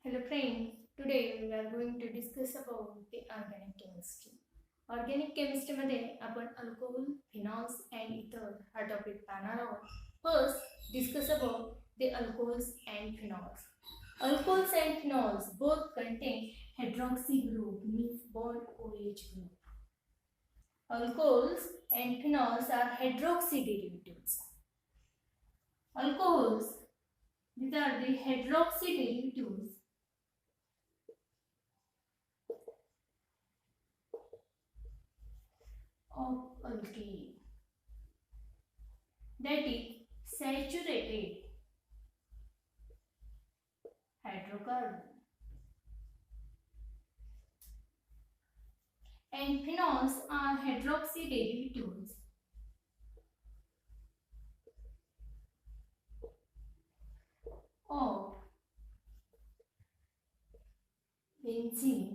Hello friends, today we are going to discuss about the organic chemistry. Organic chemistry मध्ये आपण alcohol, phenols and ether हा topic पाहणार आहोत. First, discuss about the alcohols and phenols. Alcohols and phenols both contain hydroxy group means bond OH group. Alcohols and phenols are hydroxy derivatives. Alcohols, these are the hydroxy derivatives of alkene, that is saturated hydrocarbon, and phenols are hydroxy derivatives of benzene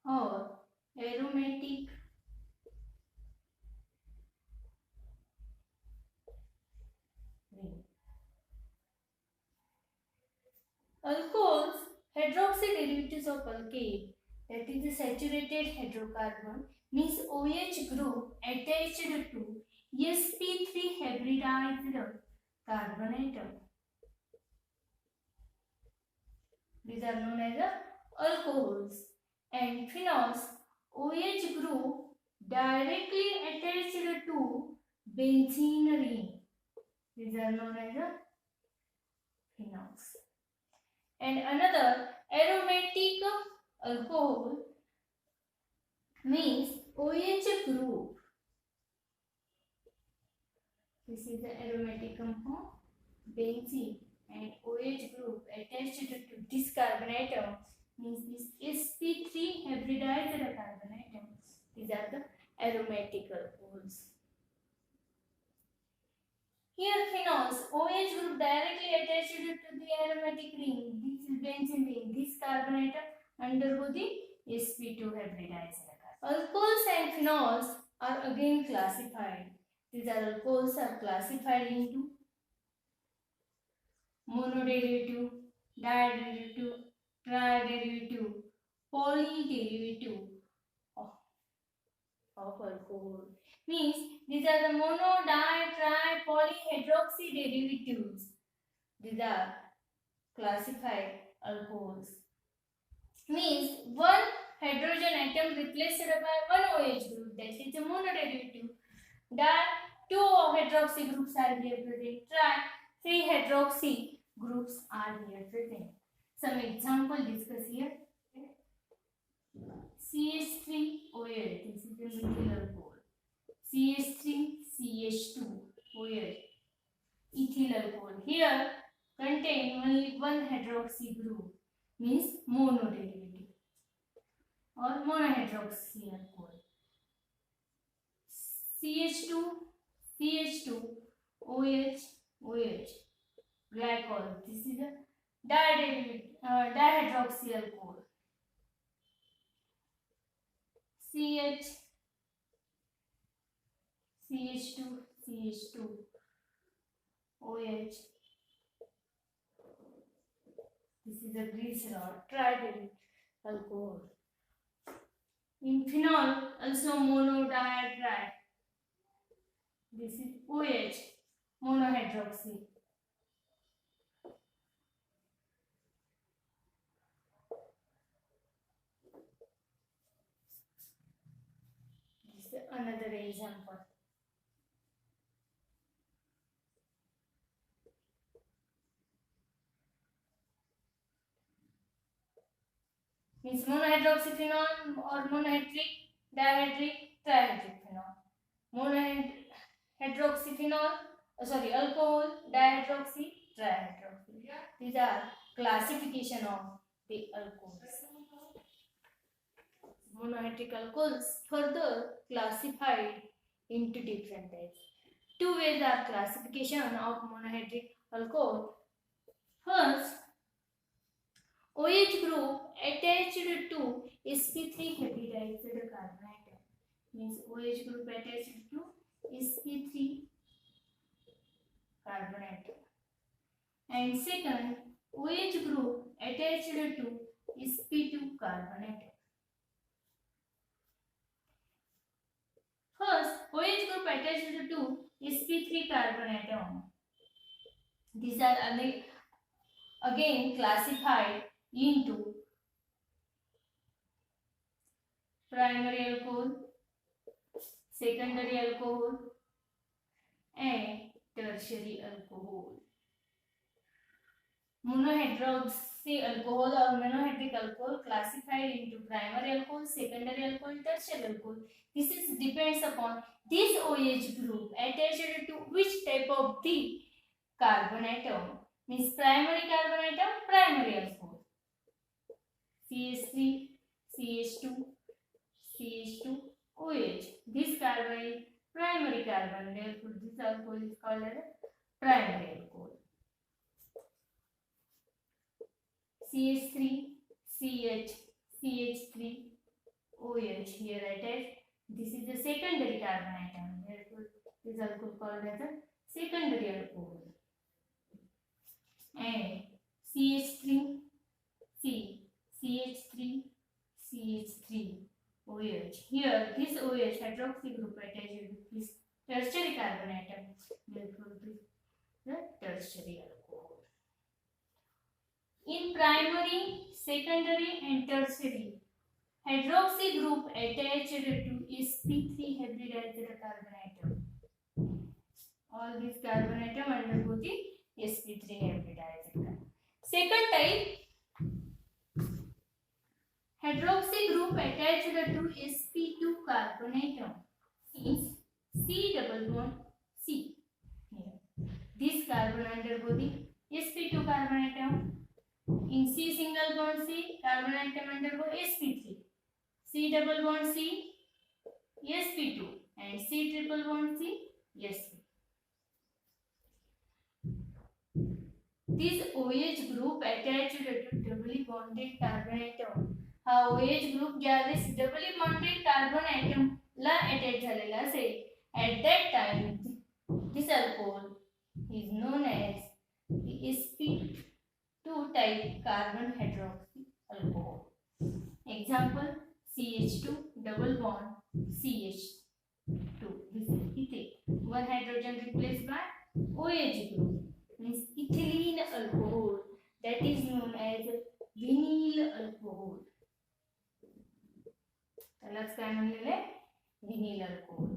or aromatic ring. Alcohols, hydroxy derivatives of alkane, that is the saturated hydrocarbon, means OH group attached to sp3 hybridized carbon atom. These are known as alcohols. And phenols, OH group directly attached to benzene ring. These are known as phenols. And another aromatic alcohol means OH group. This is the aromatic compound benzene, and OH group attached to this carbon atom means this sp3 hybridized carbon atom. These are the aromatic alcohols. Here phenols, OH group directly attached to the aromatic ring. This is benzene ring. This carbon atom undergo the sp2 hybridized carbon. Alcohols and phenols are again classified. These alcohols are classified into monoderivative, diderivative, triderivative, polyderivative of alcohol. Means these are the mono, di, tri, polyhydroxy derivatives. These are classified alcohols. Means one hydrogen atom replaced by one OH group, that is a monoderivative. Di, two hydroxy groups are here present. Tri, three hydroxy groups are here present. Some example discuss here. CH3OH, this is the methyl alcohol. CH3CH2OH, ethyl alcohol. Here contain only one hydroxy group, means monoderivative or monohydroxy alcohol. CH2OH, glycol. This is a dihydroxy alcohol. CH2OH. This is a glycerol, triderivative alcohol. In phenol, also mono, di, tri. This is OH, monohydroxy. This is another example. Means monohydroxyphenol or monohydric, dihydric, trihydric phenol. Alcohol, dihydroxy, trihydroxy. These are classification of the alcohols. Monohydric alcohols further classified into different types. Two ways are classification of monohydric alcohol. First, OH group attached to sp3 hybridized carbon atom, means OH group attached to sp3 carbon atom. And second, OH group attached to sp2 carbon atom. First, OH group attached to sp3 carbon atom. These are again classified into primary alcohol, secondary alcohol, and tertiary alcohol. Monohydroxy alcohol or monohydric alcohol classified into primary alcohol, secondary alcohol, tertiary alcohol. This is depends upon this OH group attached to which type of the carbon atom. Means primary carbon atom, primary alcohol. CH3, CH2, CH2, OH. This carbon is primary carbon. Therefore, this alcohol is called as primary alcohol. CH3, CH, CH3, OH here attached. This is the secondary carbon atom. Therefore, this alcohol called as a secondary alcohol. And CH3, C, CH3, CH3, OH. Here, this OH hydroxy group attached to this tertiary carbon atom. Therefore, this is the tertiary alcohol. In primary, secondary, and tertiary, hydroxy group attached to sp3 hybridized carbon atom. All these carbon atom undergo the sp3 hybridized. Second type, hydroxy group attached to sp2 carbon atom is C double bond C. Here, this carbon undergo the sp2 carbon atom. In C single bond C, carbon atom undergo sp3. C double bond C, sp2, and C triple bond C, sp. This OH group attached to doubly bonded carbon atom. हा OH group ज्यावेळेस doubly bonded carbon atom ला attach झालेला असेल, at that time this alcohol is known as the sp2 type carbon hydroxy alcohol. Example, CH2 double bond CH2. This is ethane. One hydrogen replaced by OH group. Means ethylene alcohol, that is known as vinyl alcohol. त्यालाच काय म्हणलेले vinyl alcohol.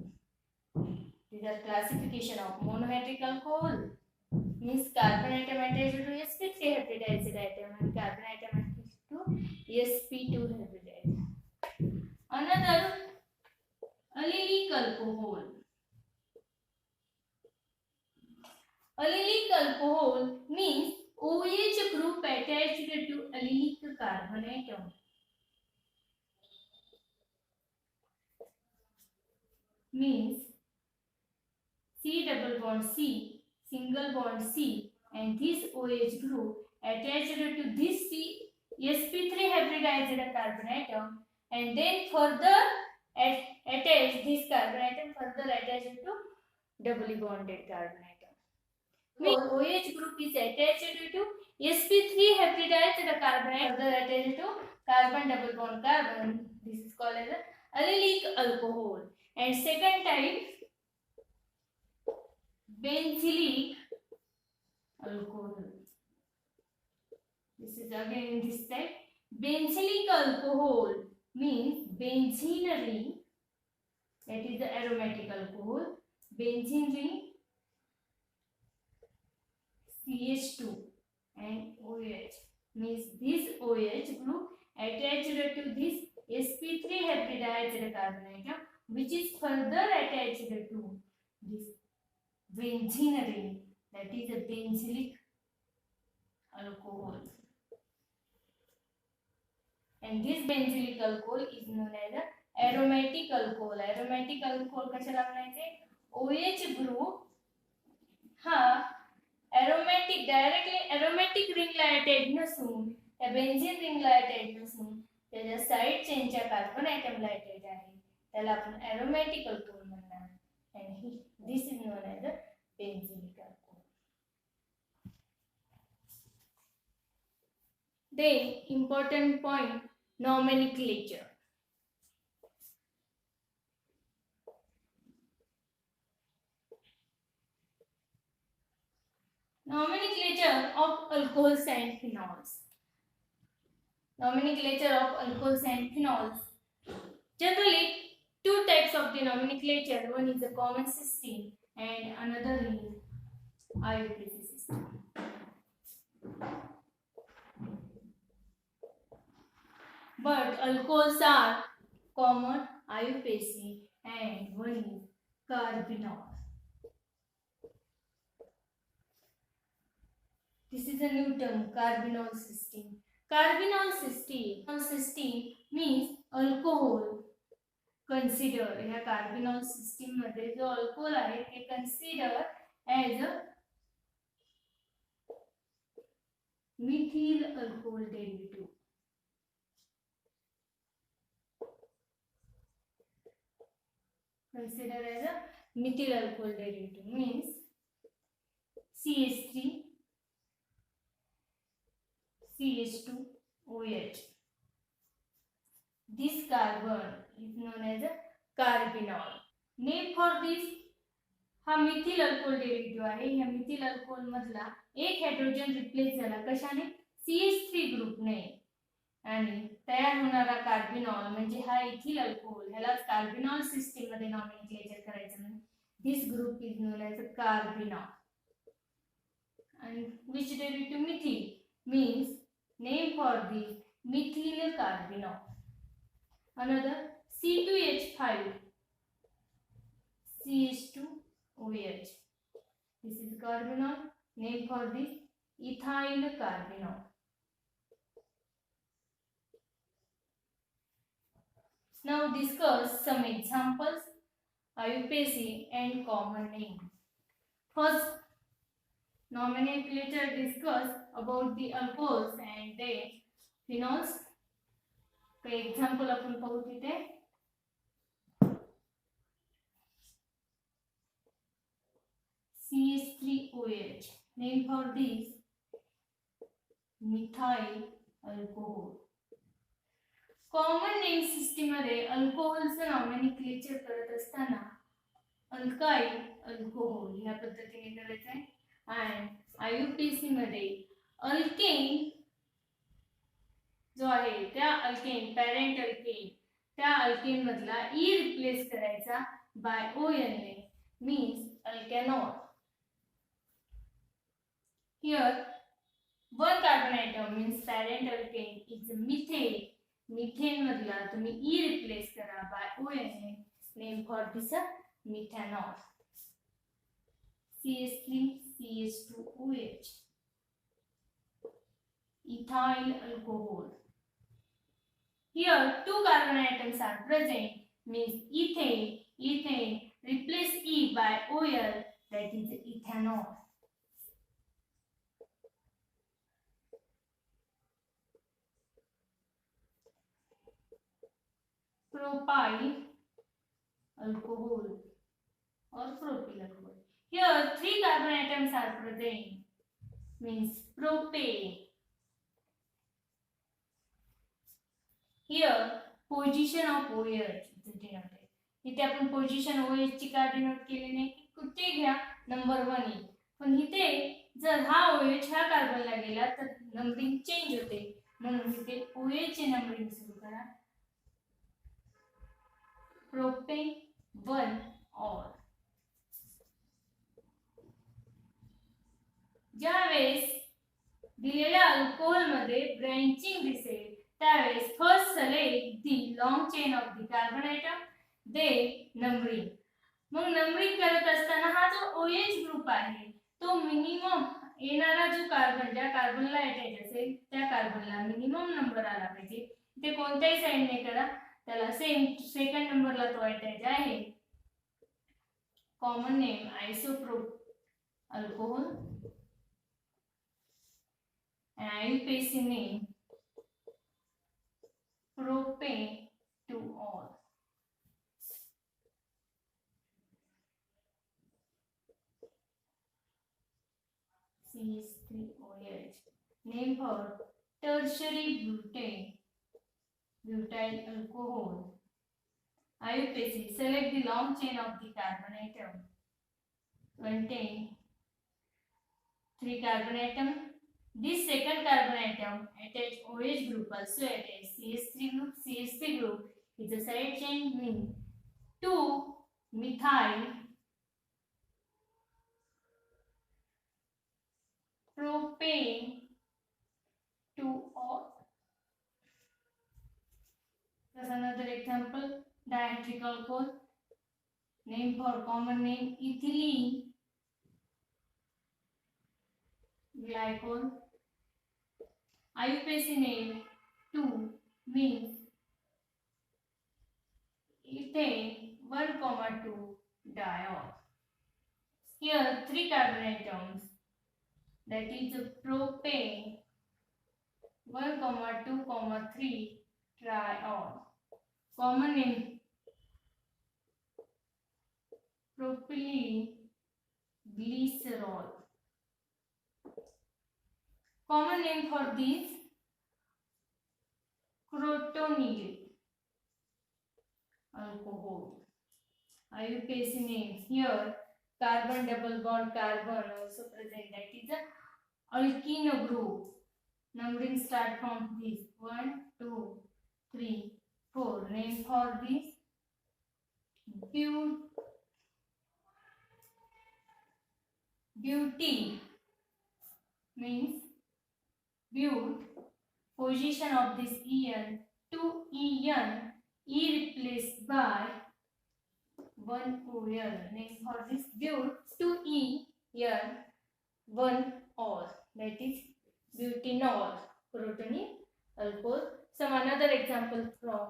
These are classification of monohydric alcohol. Means carbon atom attached to sp3 hybridized atom and carbon atom attached to sp2 hybridized. Another allylic alcohol. Allylic alcohol means OH group attached to allylic carbon atom. Means C double bond C, single bond C, and this OH group attached to this sp3 hybridized carbon atom, and then further attach this carbon atom further attached to doubly bonded carbon atom. Means OH group is attached to sp3 hybridized carbon atom further attached to carbon double bond carbon. This is called as allylic alcohol. And second type, benzylic alcohol. This is again this type. Benzylic alcohol means benzene ring, that is the aromatic alcohol. Benzene ring, CH2 and OH. Means this OH group attached to this sp3 hybridized carbon atom, which is further attached to this benzene ring, that is a benzylic alcohol. And this benzylic alcohol is known as a aromatic alcohol. Aromatic alcohol कशाला म्हणायचे? OH group हा aromatic directly aromatic ring ला attach नसून त्या benzene ring ला attach नसून त्याच्या side चेनच्या carbon atom ला attach आहे, त्याला आपण aromatic alcohol म्हणणार. And this is known as a benzylic alcohol. Then important point, nomenclature. Nomenclature of alcohols and phenols. Nomenclature of alcohols and phenols. Generally, two types of the nomenclature. One is the common system and another is IUPAC system. But alcohols are common, IUPAC, and one is carbinol. This is a new term, carbinol system. Carbinol system means alcohol consider ह्या carbinol system मध्ये जो alcohol आहे ते consider as a Mithil alcohol derivative. Consider as a methyl alcohol derivative means CH3 CH2 OH. This carbon is known as a carbinol. Name for this हा Mithil alcohol derivative आहे. या Mithil alcohol मधला एक hydrogen replace झाला कशाने? CH3 ग्रुपने आणि तयार होणारा कार्बिनॉल म्हणजे हा इथिल अल्कोहोल ह्यालाच कार्बिनॉल सिस्टीम मध्ये नॉमेनक्लेचर करायचं म्हणजे this group is known as a carbinol. and which derivative methyl means name for the methyl carbinol. Another C2H5 CH2OH. This is carbinol. Name for this ethyl carbinol. Now discuss some examples, IUPAC and common name. First, nomenclature discuss about the alcohols and the phenols. काही example आपण पाहू तिथे. CH3OH. Name for this methyl alcohol. Common name system मध्ये अल्कोहोलचं nomenclature करत असताना alkyl alcohol ह्या पद्धतीने करायचं आहे. आणि आययुपीसी मध्ये अल्केन जो आहे त्या अल्केन पॅरेंट अल्केन त्या अल्केन मधला ई रिप्लेस करायचा बाय ओएन ने means alkanol. Here one carbon atom means parent alkane is methane. Methane मधला तुम्ही E replace करा by ONA. Name for this methanol. CH3 CH2OH. Ethyl alcohol. Here two carbon atoms are present means ethane. Ethane replace E by OL, that is ethanol. Propyl alcohol or propyl alcohol. Here three carbon atoms are present means propane. Here position of OH is denoted. इथे आपण position OH ची का denote केली नाही? कुठे घ्या number 1 येईल. पण इथे जर हा OH ह्या कार्बनला गेला तर नंबरिंग चेंज होते. म्हणून इथे OH चे नंबरिंग सुरू करा. प्रोपेन 1 और ज्यावेळेस दिलेल्या अल्कोहोल मध्ये ब्रँचिंग दिसेल त्यावेळेस first select the long chain of the carbon atom they numbering. Mug numbering करत असताना हा जो OH ग्रुप आहे तो मिनिमम येणारा जो कार्बन ज्या कार्बनला अटॅच असेल त्या कार्बनला मिनिमम नंबर आला पाहिजे. ते कोणत्याही साइडने करा त्याला सेम सेकंड नंबरला तो अटॅच आहे. Common name isoprop alcohol and IUPAC name propane 2-ol. CH3OH. Name for tertiary butyl alcohol. IUPAC, select the long chain of the carbon atom. Contain 3 carbon atom. This second carbon atom attach OH group, also attach CH3 group. CH3 group is a side chain, mean 2 methyl propane 2-ol. There's another example, diatric alcohol. Name for common name, ethylene glycol. IUPAC name 2 means ethane 1,2 diol. Here 3 carbon atoms, that is propane 1,2,3 triol. Common name propylene glycerol. Common name for this crotonyl alcohol. IUPAC name here carbon double bond carbon also present, that is a alkene group. Numbering start from this 1, 2, 3, 4. Name for this buty means but. Position of this en 2en, e replaced by 1ol. Name for this but 2en 1ol, that is butanol crotonyl alcohol. Some another example from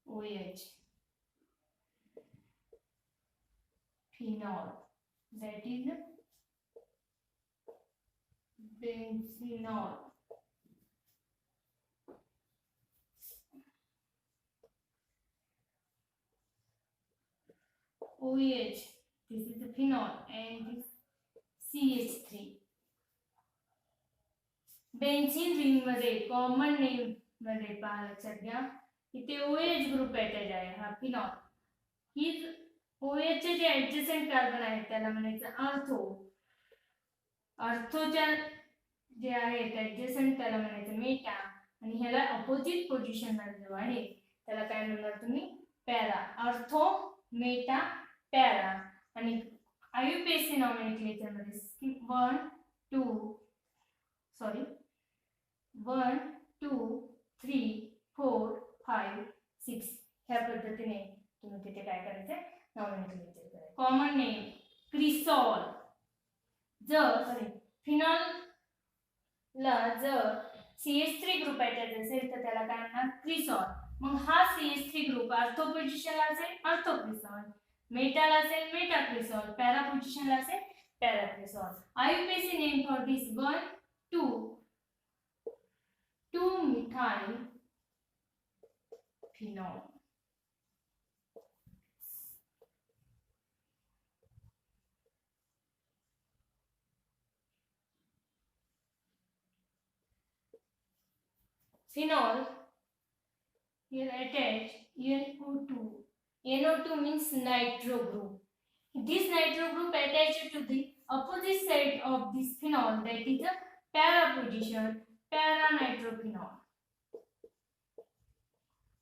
OH, phenol, that is benzene. OH, this is the phenol, and this CH3. Benzene ring मध्ये common name मध्ये पहा लक्षात घ्या, इथे OH group attach आहे, हा phenol. ही OH चे जे adjacent carbon आहेत त्याला म्हणायचं अर्थो. अर्थोच्या जे आहेत ऍडजसेंट त्याला म्हणायचं मेटा, आणि ह्याला अपोजिट पोझिशन ला जो आहे त्याला काय म्हणणार तुम्ही पॅरा. अर्थो, मेटा, पॅरा. आणि IUPAC नॉमेनक्लेचर मध्ये 1 2 3 4 5 6 ह्या पद्धतीने तुम्ही तिथे काय करायचं नॉमेनक्लेचर करायचं. Common name cresol. जर फिनॉल ला जर CH3 ग्रुप अटॅच असेल तर त्याला काय म्हणणार क्रिसॉल. मग हा CH3 ग्रुप अर्थो पोझिशनला असेल अर्थो क्रिसॉल, मेटाला असेल मेटा क्रिसॉल, पॅरा पोझिशनला असेल para cresol. IUPAC name for this 1 2 methyl phenol. Phenol here attached NO2. NO2 means nitro group. This nitro group attached to the opposite side of this phenol, that is a para position, para nitrophenol.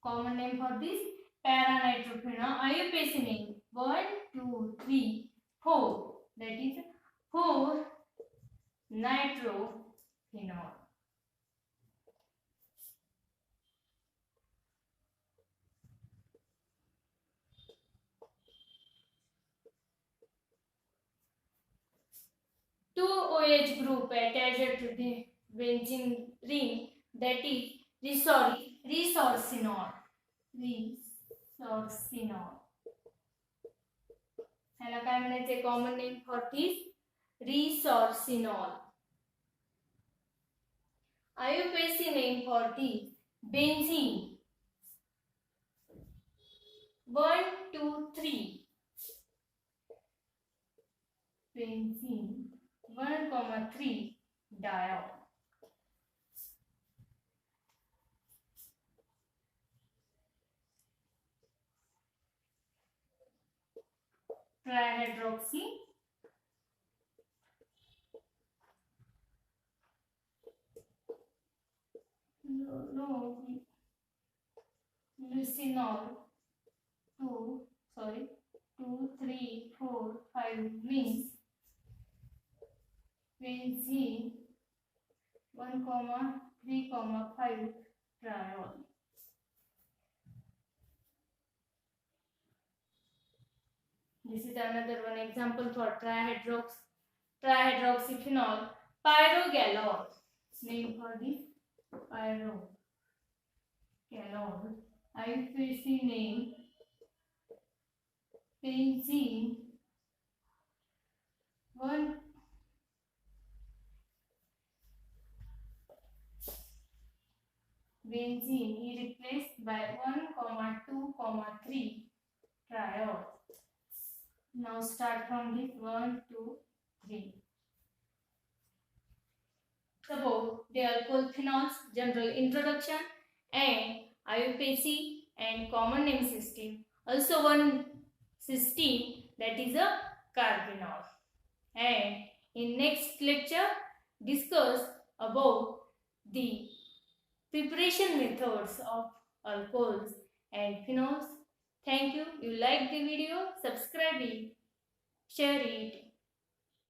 Common name for this para nitrophenol. IUPAC name 1 2 3 4, that is 4 nitrophenol. Two OH group attached to the benzene ring, that is resorcinol. ह्याला काय म्हणायचे common name for this resorcinol. IUPAC name for this benzene 1 2 3. benzene 1,3 diol. Trihydroxy lucinol 2 3 4 5 means benzene 1,3,5 triol. This is another one example for trihydroxyphenol pyrogalol. Name for this pyrogalol. IUPAC name benzene 1 benzene is replaced by 1,2,3 triol. Now start from this 1, 2, 3. Suppose the alcohol phenols, general introduction and IUPAC and common name system. Also one system that is a carbinol. And in next lecture discuss about the preparation methods of alcohols and phenols. Thank you. You like the video, subscribe it, share it